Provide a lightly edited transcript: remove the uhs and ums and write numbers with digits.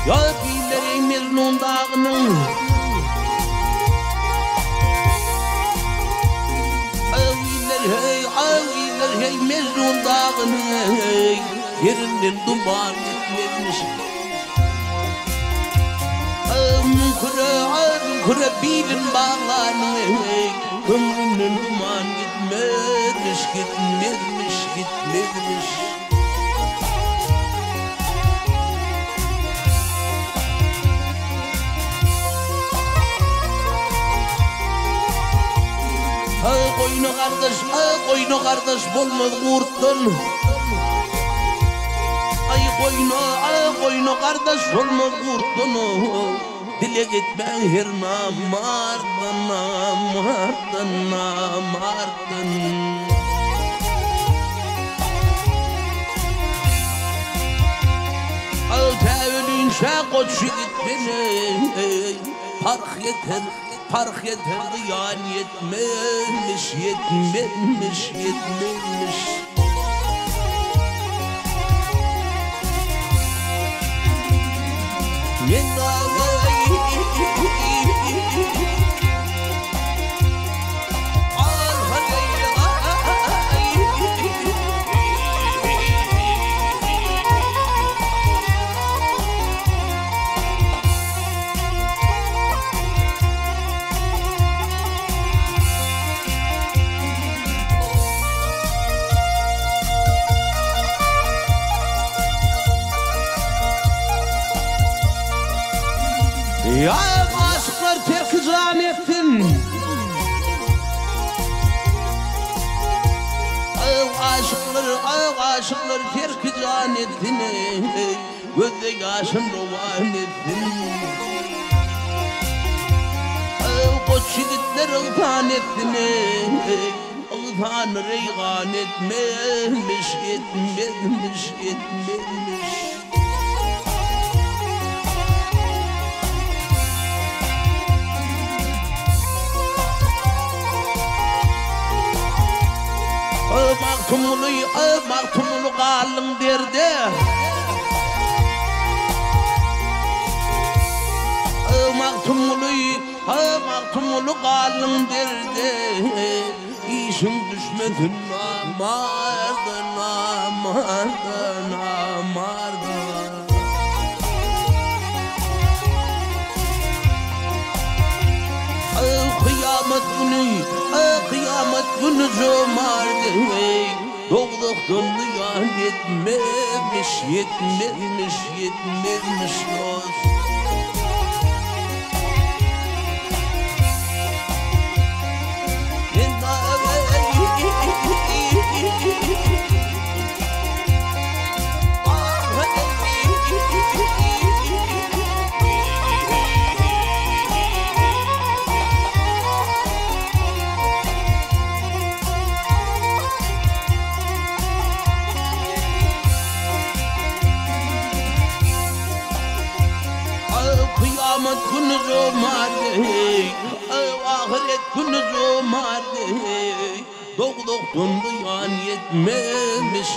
Ya bilerin Mecnun dağının Aviler hey Mecnun dağının yerinden duman gitmemiş. Kure bilin bağlanın ömrümden duman gitmemiş. Koynu kardeş bulmaz kurttan. Koynu kardeş bulmaz kurttan. Dile gitmen her namardan. Tevlin şakoçu gitmeni Fark yeter yan yetmemiş. Ya aşklar terk can ettin. Aşklar terk can ettin. Gözde yaşın rovan ettin. Koç yiğitler ıltan ettin. Iltan reygan etmemiş. Maktumulu kalın derdi. Maktumulu kalın derdi. İşin düşmedin namardan. Kıyamet günü cömerdi. Doğduktan duyan yetmemiş dost. Kıyamet günü cömerdi. Ahiret günü cömerdi. Doğduktan duyan yetmemiş.